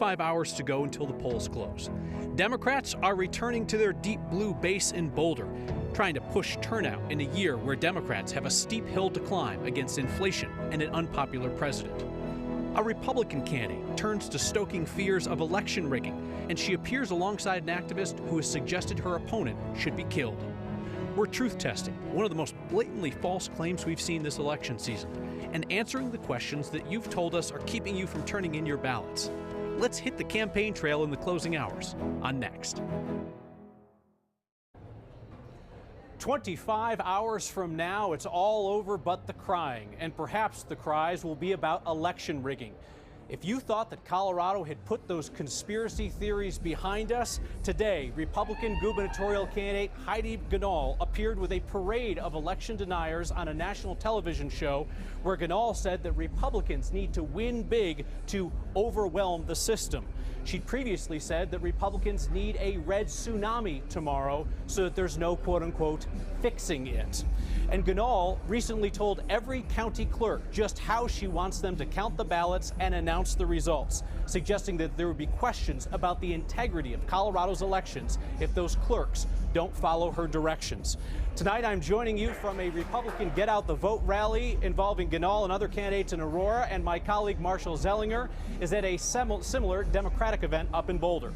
25 hours to go until the polls close. Democrats are returning to their deep blue base in Boulder, trying to push turnout in a year where Democrats have a steep hill to climb against inflation and an unpopular president. A Republican candidate turns to stoking fears of election rigging, and she appears alongside an activist who has suggested her opponent should be killed. We're truth testing one of the most blatantly false claims we've seen this election season, and answering the questions that you've told us are keeping you from turning in your ballots. Let's hit the campaign trail in the closing hours on Next. 25 hours from now, it's all over but the crying, and perhaps the cries will be about election rigging. If you thought that Colorado had put those conspiracy theories behind us, today Republican gubernatorial candidate Heidi Ganahl appeared with a parade of election deniers on a national television show where Ganahl said that Republicans need to win big to overwhelm the system. She'd previously said that Republicans need a red tsunami tomorrow so that there's no quote-unquote fixing it. And Ganahl recently told every county clerk just how she wants them to count the ballots and announce the results, suggesting that there would be questions about the integrity of Colorado's elections if those clerks don't follow her directions. Tonight, I'm joining you from a Republican Get Out the Vote rally involving Ganahl and other candidates in Aurora, and my colleague Marshall Zellinger is at a similar Democratic event up in Boulder.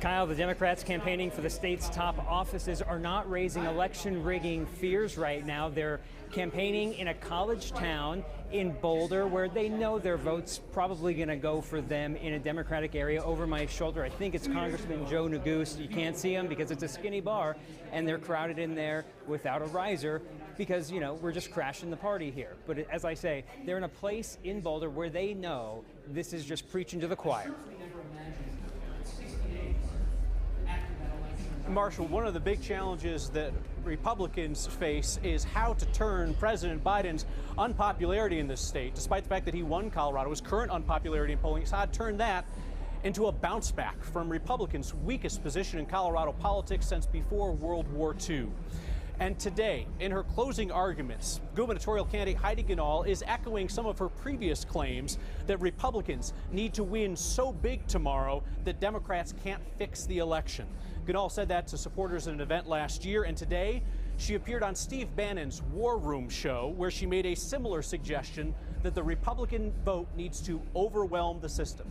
Kyle, the Democrats campaigning for the state's top offices are not raising election rigging fears right now. They're campaigning in a college town in Boulder where they know their vote's probably going to go for them in a Democratic area. Over my shoulder, I think it's Congressman Joe Neguse. You can't see him because it's a skinny bar, and they're crowded in there without a riser because, you know, we're just crashing the party here. But as I say, they're in a place in Boulder where they know this is just preaching to the choir. Marshall, one of the big challenges that Republicans face is how to turn President Biden's unpopularity in this state, despite the fact that he won Colorado, his current unpopularity in polling, how to turn that into a bounce back from Republicans' weakest position in Colorado politics since before World War II. And today, in her closing arguments, gubernatorial candidate Heidi Ganahl is echoing some of her previous claims that Republicans need to win so big tomorrow that Democrats can't fix the election. Ganahl said that to supporters at an event last year, and today she appeared on Steve Bannon's War Room show where she made a similar suggestion that the Republican vote needs to overwhelm the system.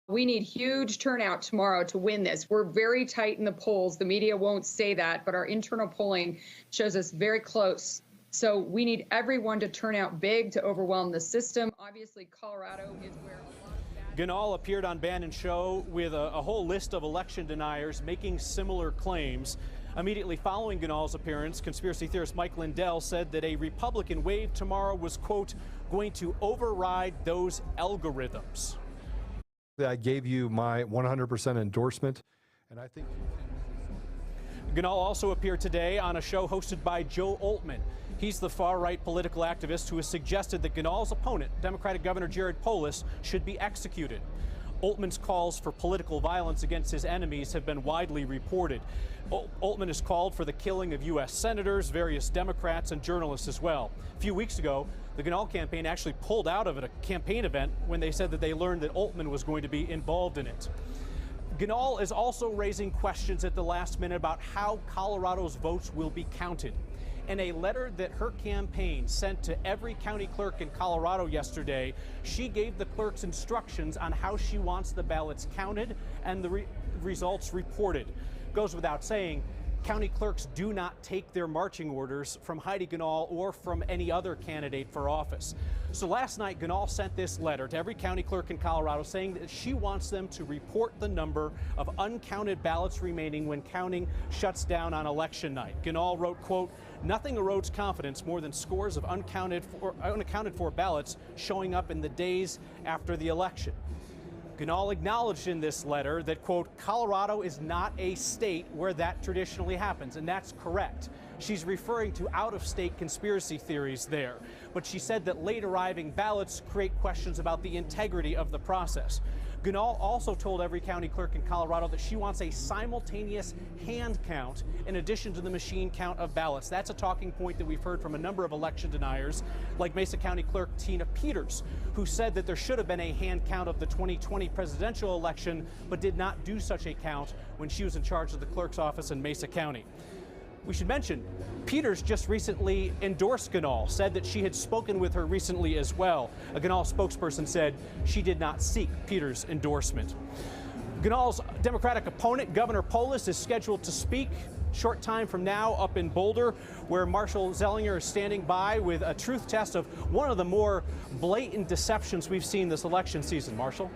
We need huge turnout tomorrow to win this. We're very tight in the polls. The media won't say that, but our internal polling shows us very close. So we need everyone to turn out big to overwhelm the system. Obviously, Colorado is where a lot of that... Ganahl appeared on Bannon's show with a whole list of election deniers making similar claims. Immediately following Ganahl's appearance, conspiracy theorist Mike Lindell said that a Republican wave tomorrow was, quote, going to override those algorithms. I gave you my 100% endorsement, and I think... Ganahl also appeared today on a show hosted by Joe Oltmann. He's the far-right political activist who has suggested that Ganahl's opponent, Democratic Governor Jared Polis, should be executed. Oltmann's calls for political violence against his enemies have been widely reported. Oltmann has called for the killing of U.S. senators, various Democrats, and journalists as well. A few weeks ago, the Ganahl campaign actually pulled out of a campaign event when they said that they learned that Oltmann was going to be involved in it. Ganahl is also raising questions at the last minute about how Colorado's votes will be counted. In a letter that her campaign sent to every county clerk in Colorado yesterday, she gave the clerks instructions on how she wants the ballots counted and the results reported. Goes without saying, county clerks do not take their marching orders from Heidi Ganahl or from any other candidate for office. So last night, Ganahl sent this letter to every county clerk in Colorado saying that she wants them to report the number of uncounted ballots remaining when counting shuts down on election night. Ganahl wrote, quote, "Nothing erodes confidence more than scores of unaccounted for ballots showing up in the days after the election." Ganahl acknowledged in this letter that, quote, "Colorado is not a state where that traditionally happens," and that's correct. She's referring to out-of-state conspiracy theories there. but she said that late arriving ballots create questions about the integrity of the process. Gunal also told every county clerk in Colorado that she wants a simultaneous hand count in addition to the machine count of ballots. That's a talking point that we've heard from a number of election deniers, like Mesa County Clerk Tina Peters, who said that there should have been a hand count of the 2020 presidential election, but did not do such a count when she was in charge of the clerk's office in Mesa County. We should mention, Peters just recently endorsed Gunal, said that she had spoken with her recently as well. A Gunal spokesperson said she did not seek Peters' endorsement. Gunal's Democratic opponent, Governor Polis, is scheduled to speak short time from now up in Boulder, where Marshall Zellinger is standing by with a truth test of one of the more blatant deceptions we've seen this election season. Marshall?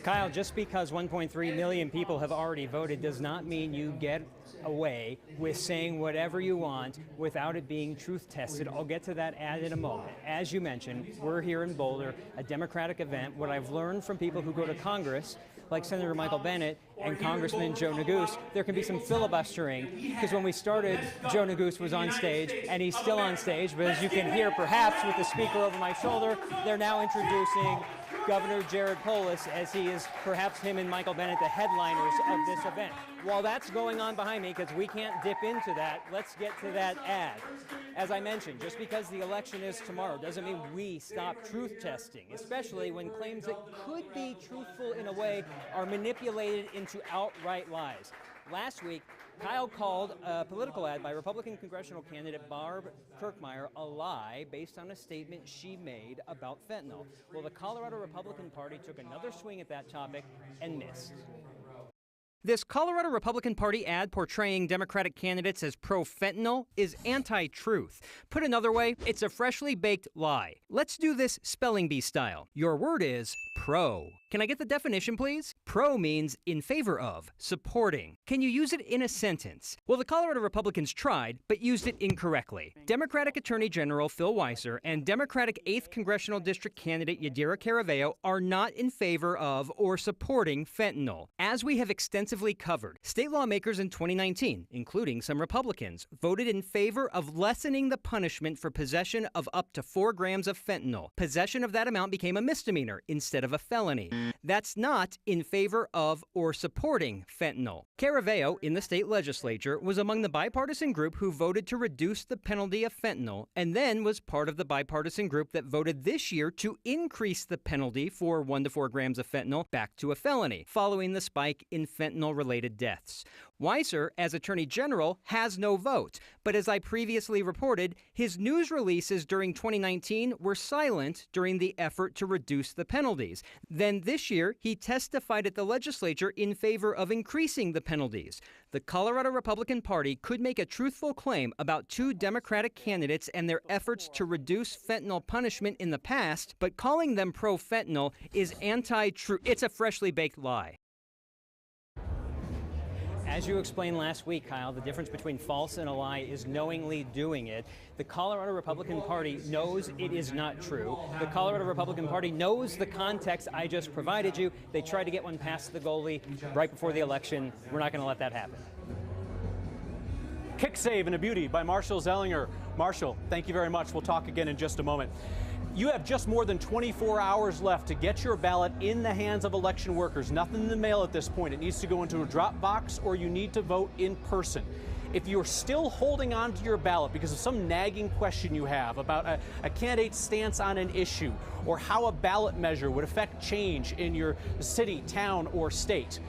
Kyle, just because 1.3 million people have already voted does not mean you get away with saying whatever you want without it being truth tested. I'll get to that ad in a moment. As you mentioned, we're here in Boulder, a Democratic event. What I've learned from people who go to Congress, like Senator Michael Bennet and Congressman Joe Neguse, there can be some filibustering, because when we started, Joe Neguse was on stage, and he's still on stage, but as you can hear perhaps with the speaker over my shoulder, they're now introducing Governor Jared Polis, as he is, perhaps him and Michael Bennet, the headliners of this event. While that's going on behind me, because we can't dip into that, let's get to that ad. As I mentioned, just because the election is tomorrow doesn't mean we stop truth testing, especially when claims that could be truthful in a way are manipulated into outright lies. Last week, Kyle called a political ad by Republican congressional candidate Barb Kirkmeyer a lie based on a statement she made about fentanyl. Well, the Colorado Republican Party took another swing at that topic and missed. This Colorado Republican Party ad portraying Democratic candidates as pro-fentanyl is anti-truth. Put another way, it's a freshly baked lie. Let's do this spelling bee style. Your word is pro. Can I get the definition, please? Pro means in favor of, supporting. Can you use it in a sentence? Well, the Colorado Republicans tried, but used it incorrectly. Democratic Attorney General Phil Weiser and Democratic 8th Congressional District candidate Yadira Caraveo are not in favor of or supporting fentanyl. As we have extensively covered, state lawmakers in 2019, including some Republicans, voted in favor of lessening the punishment for possession of up to 4 grams of fentanyl. Possession of that amount became a misdemeanor instead of a felony. That's not in favor of or supporting fentanyl. Caraveo in the state legislature was among the bipartisan group who voted to reduce the penalty of fentanyl, and then was part of the bipartisan group that voted this year to increase the penalty for 1 to 4 grams of fentanyl back to a felony, following the spike in fentanyl-related deaths. Weiser, as Attorney General, has no vote, but as I previously reported, his news releases during 2019 were silent during the effort to reduce the penalties. Then this year, he testified at the legislature in favor of increasing the penalties. The Colorado Republican Party could make a truthful claim about 2 Democratic candidates and their efforts to reduce fentanyl punishment in the past, but calling them pro-fentanyl is anti-true. It's a freshly baked lie. As you explained last week, Kyle, the difference between false and a lie is knowingly doing it. The Colorado Republican Party knows it is not true. The Colorado Republican Party knows the context I just provided you. They tried to get one past the goalie right before the election. We're not going to let that happen. Kick save and a beauty by Marshall Zellinger. Marshall, thank you very much. We'll talk again in just a moment. You have just more than 24 hours left to get your ballot in the hands of election workers. Nothing in the mail at this point. It needs to go into a drop box, or you need to vote in person. If you're still holding on to your ballot because of some nagging question you have about a candidate's stance on an issue, or how a ballot measure would affect change in your city, town, or state,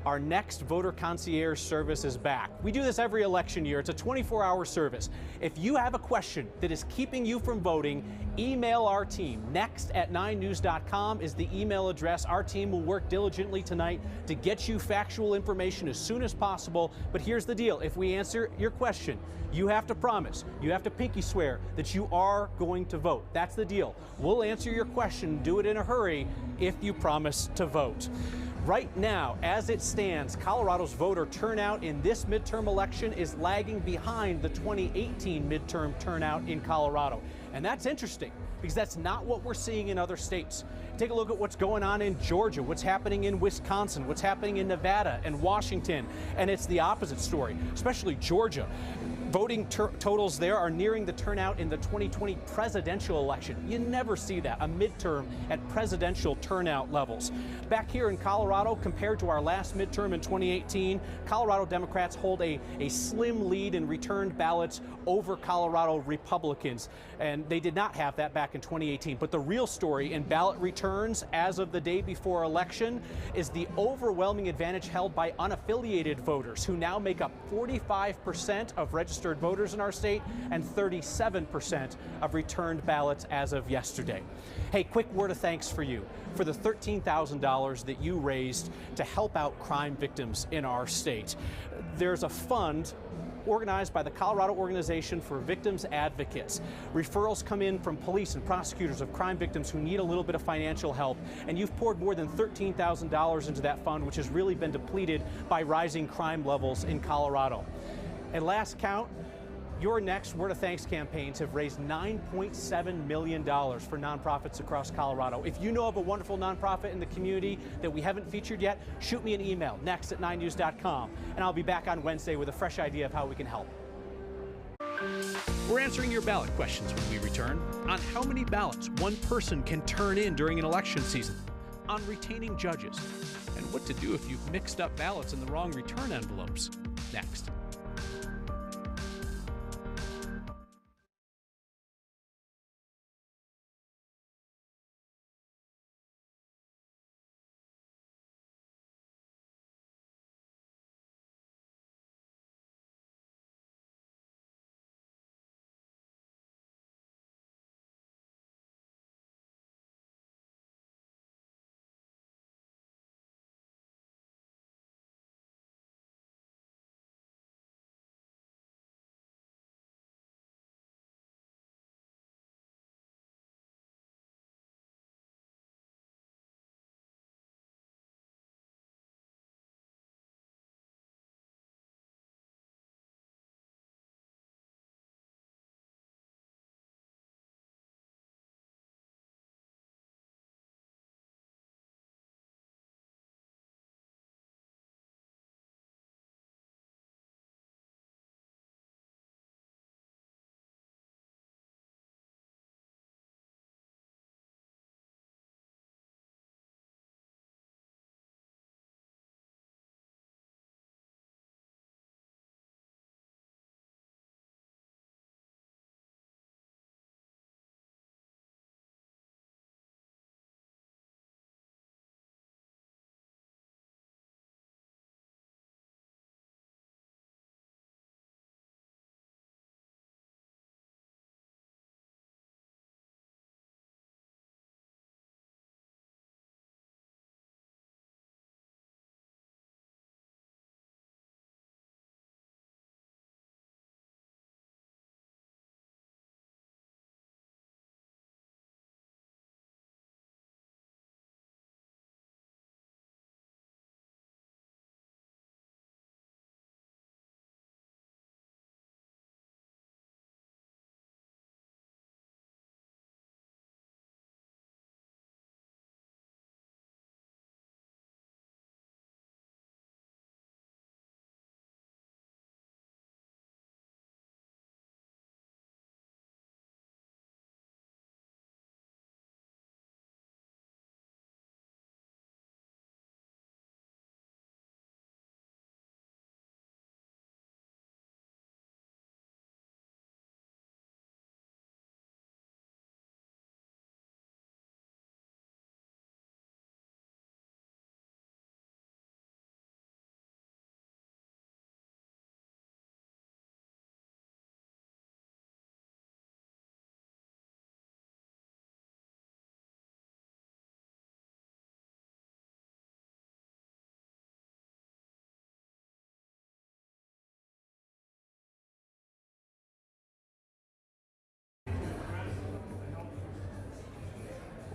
our next voter concierge service is back. We do this every election year. It's a 24-hour service. If you have a question that is keeping you from voting, email our team. next@9news.com is the email address. Our team will work diligently tonight to get you factual information as soon as possible. But here's the deal. If we answer your question, you have to promise, you have to pinky swear that you are going to vote. That's the deal. We'll answer your question, do it in a hurry, if you promise to vote. Right now, as it stands, Colorado's voter turnout in this midterm election is lagging behind the 2018 midterm turnout in Colorado. And that's interesting, because that's not what we're seeing in other states. Take a look at what's going on in Georgia, what's happening in Wisconsin, what's happening in Nevada and Washington, and it's the opposite story, especially Georgia. Voting totals there are nearing the turnout in the 2020 presidential election. You never see that, a midterm at presidential turnout levels. Back here in Colorado, compared to our last midterm in 2018, Colorado Democrats hold a slim lead in returned ballots over Colorado Republicans. And they did not have that back in 2018. But the real story in ballot returns as of the day before election is the overwhelming advantage held by unaffiliated voters, who now make up 45% of registered voters in our state and 37% of returned ballots as of yesterday. Hey, quick word of thanks for you for the $13,000 that you raised to help out crime victims in our state. There's a fund organized by the Colorado Organization for Victims Advocates. Referrals come in from police and prosecutors of crime victims who need a little bit of financial help, and you've poured more than $13,000 into that fund, which has really been depleted by rising crime levels in Colorado. At last count, your next Word of Thanks campaigns have raised $9.7 million for nonprofits across Colorado. If you know of a wonderful nonprofit in the community that we haven't featured yet, shoot me an email, next@9news.com, and I'll be back on Wednesday with a fresh idea of how we can help. We're answering your ballot questions when we return on how many ballots one person can turn in during an election season, on retaining judges, and what to do if you've mixed up ballots in the wrong return envelopes. Next.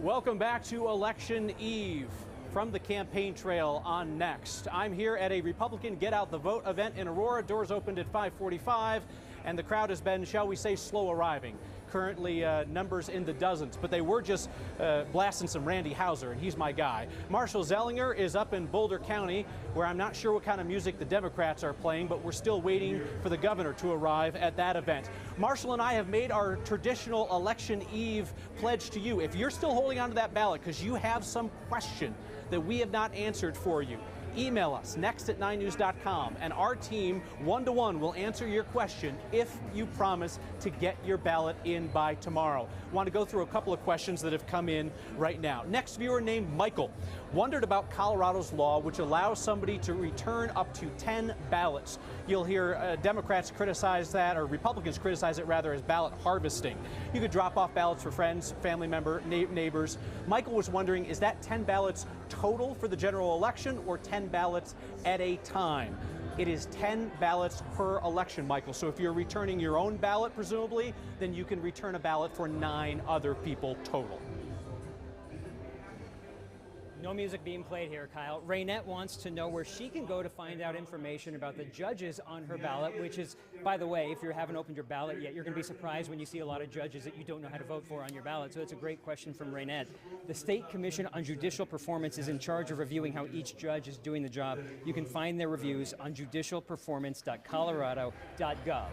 Welcome back to Election Eve from the campaign trail on Next. I'm here at a Republican Get Out the Vote event in Aurora. Doors opened at 5:45, and the crowd has been, shall we say, slow arriving. currently numbers in the dozens, but they were just blasting some Randy Houser, and he's my guy. Marshall Zellinger is up in Boulder County, where I'm not sure what kind of music the Democrats are playing, but we're still waiting for the governor to arrive at that event. Marshall and I have made our traditional election eve pledge to you. If you're still holding on to that ballot because you have some question that we have not answered for you, email us next@9news.com, and our team one-to-one will answer your question if you promise to get your ballot in by tomorrow. I want to go through a couple of questions that have come in right now. Next viewer named Michael wondered about Colorado's law which allows somebody to return up to 10 ballots. You'll hear Democrats criticize that, or Republicans criticize it rather, as ballot harvesting. You could drop off ballots for friends, family member, neighbors. Michael was wondering, is that 10 ballots total for the general election or 10 ballots at a time? It is 10 ballots per election, Michael. So if you're returning your own ballot, presumably, then you can return a ballot for 9 other people total. No music being played here, Kyle. Raynette wants to know where she can go to find out information about the judges on her ballot, which is, by the way, if you haven't opened your ballot yet, you're going to be surprised when you see a lot of judges that you don't know how to vote for on your ballot. So it's a great question from Raynette. The State Commission on Judicial Performance is in charge of reviewing how each judge is doing the job. You can find their reviews on judicialperformance.colorado.gov.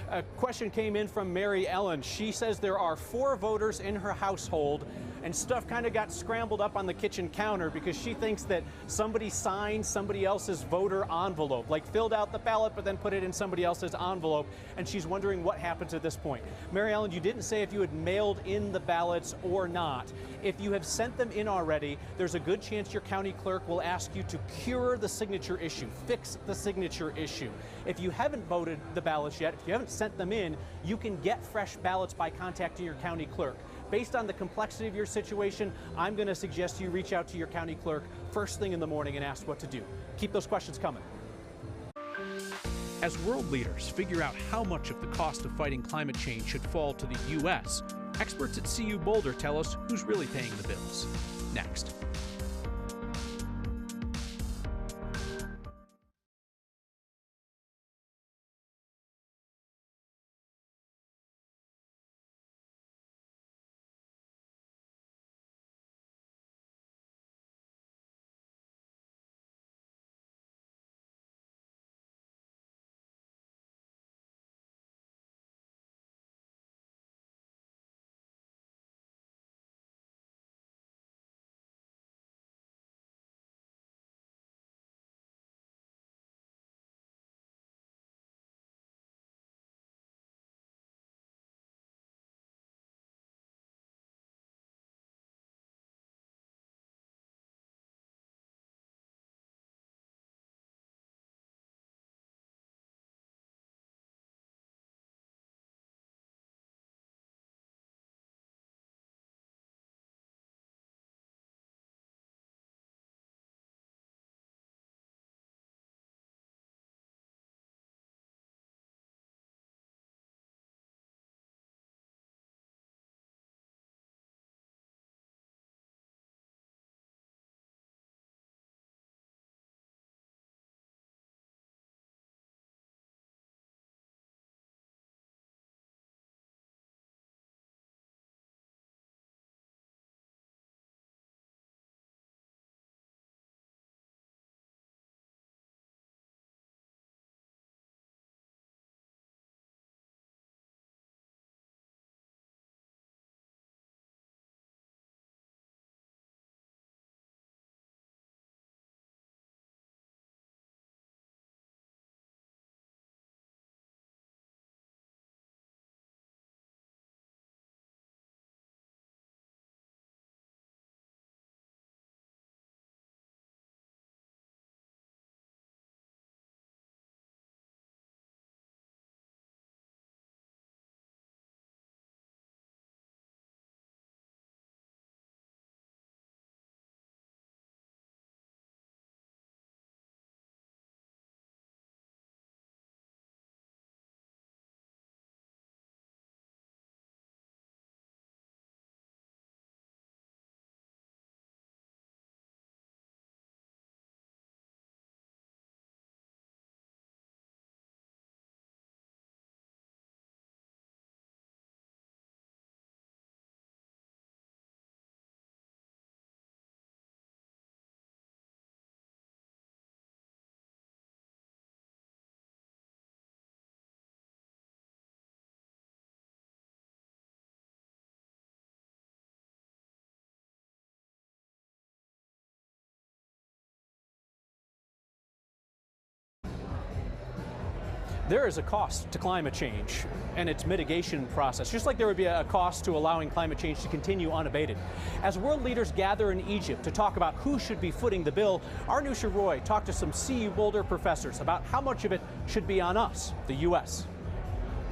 A question came in from Mary Ellen. She says there are 4 voters in her household, and stuff kind of got scrambled up on the kitchen counter because she thinks that somebody signed somebody else's voter envelope, like filled out the ballot but then put it in somebody else's envelope, and she's wondering what happens at this point. Mary Ellen, you didn't say if you had mailed in the ballots or not. If you have sent them in already, there's a good chance your county clerk will ask you to cure the signature issue, fix the signature issue. If you haven't voted the ballots yet, if you haven't sent them in, you can get fresh ballots by contacting your county clerk. Based on the complexity of your situation, I'm going to suggest you reach out to your county clerk first thing in the morning and ask what to do. Keep those questions coming. As world leaders figure out how much of the cost of fighting climate change should fall to the U.S., experts at CU Boulder tell us who's really paying the bills. Next. There is a cost to climate change and its mitigation process, just like there would be a cost to allowing climate change to continue unabated. As world leaders gather in Egypt to talk about who should be footing the bill, our Nusha Roy talked to some CU Boulder professors about how much of it should be on us, the U.S.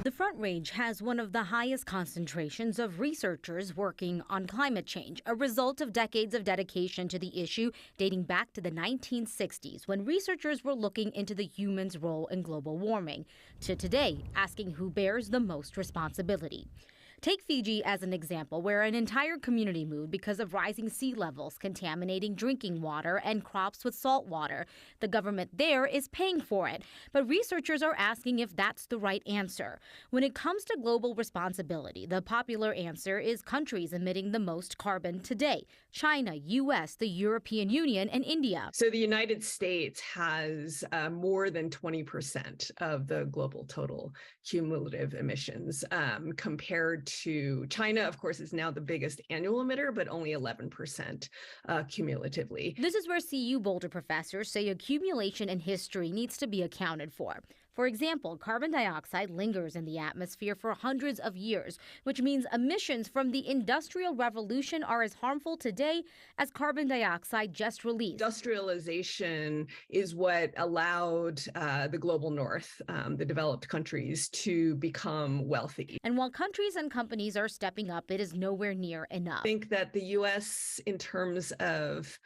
The Front Range has one of the highest concentrations of researchers working on climate change, a result of decades of dedication to the issue dating back to the 1960s, when researchers were looking into the human's role in global warming, to today, asking who bears the most responsibility. Take Fiji as an example, where an entire community moved because of rising sea levels contaminating drinking water and crops with salt water. The government there is paying for it, but researchers are asking if that's the right answer. When it comes to global responsibility, the popular answer is countries emitting the most carbon today: China, U.S., the European Union, and India. So the United States has more than 20% of the global total cumulative emissions, compared to China, of course, is now the biggest annual emitter, but only 11% cumulatively. This is where CU Boulder professors say accumulation in history needs to be accounted for. For example, carbon dioxide lingers in the atmosphere for hundreds of years, which means emissions from the Industrial Revolution are as harmful today as carbon dioxide just released. Industrialization is what allowed the global north, the developed countries, to become wealthy. And while countries and companies are stepping up, it is nowhere near enough. I think that the U.S., in terms of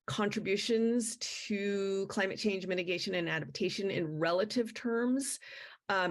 contributions to climate change mitigation and adaptation in relative terms,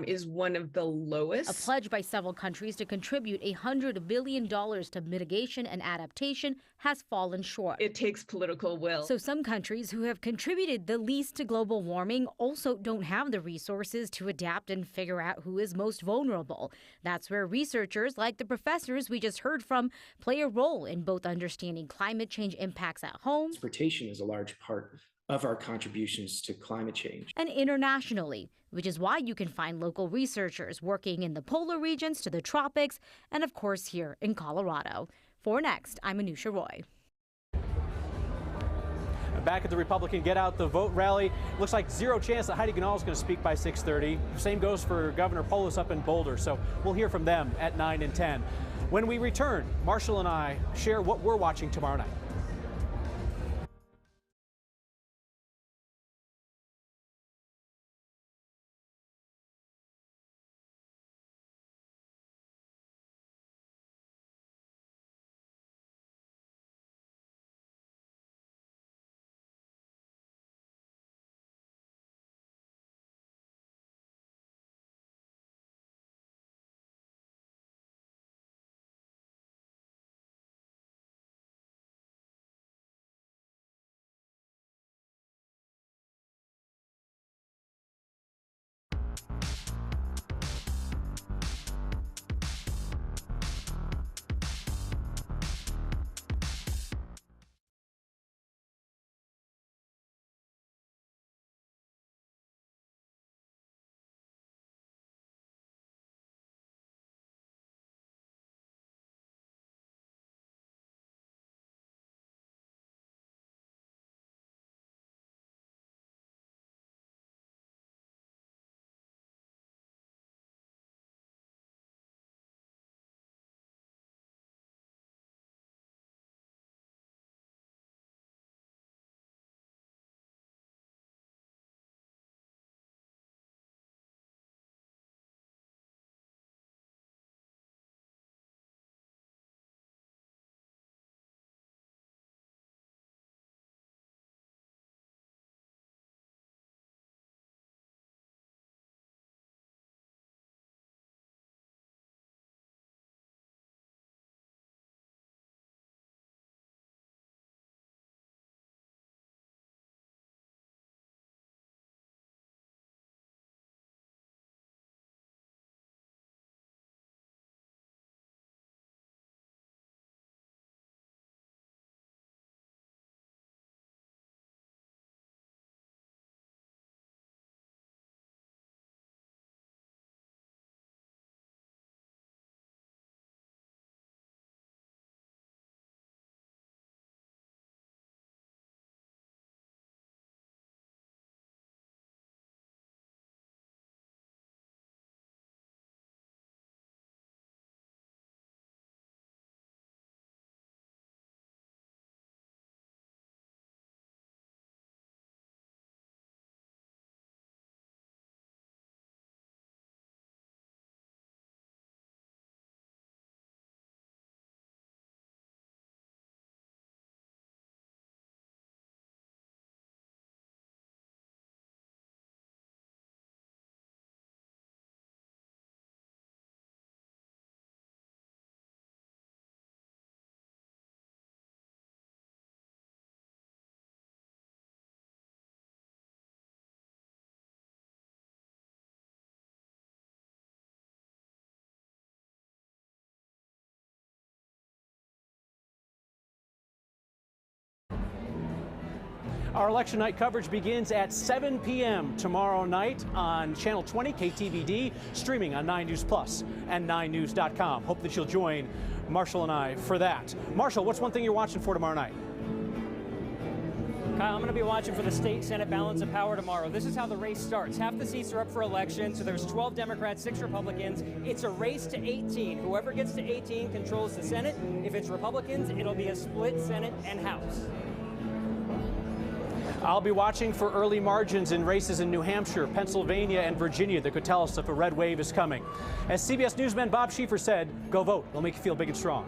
is one of the lowest. A pledge by several countries to contribute $100 billion to mitigation and adaptation has fallen short. It takes political will. So some countries who have contributed the least to global warming also don't have the resources to adapt and figure out who is most vulnerable. That's where researchers like the professors we just heard from play a role in both understanding climate change impacts at home. Transportation is a large part of our contributions to climate change. And internationally, which is why you can find local researchers working in the polar regions to the tropics, and of course here in Colorado. For Next, I'm Anusha Roy. Back at the Republican Get Out the Vote rally, looks like zero chance that Heidi Ganahl is going to speak by 6:30. Same goes for Governor Polis up in Boulder, so we'll hear from them at 9 and 10. When we return, Marshall and I share what we're watching tomorrow night. Our election night coverage begins at 7 p.m. tomorrow night on Channel 20 KTVD, streaming on 9 News Plus and 9news.com. Hope that you'll join Marshall and I for that. Marshall, what's one thing you're watching for tomorrow night? Kyle, I'm going to be watching for the state Senate balance of power tomorrow. This is how the race starts. Half the seats are up for election, so there's 12 Democrats, 6 Republicans. It's a race to 18. Whoever gets to 18 controls the Senate. If it's Republicans, it'll be a split Senate and House. I'll be watching for early margins in races in New Hampshire, Pennsylvania, and Virginia that could tell us if a red wave is coming. As CBS Newsman Bob Schieffer said, go vote. It'll make you feel big and strong.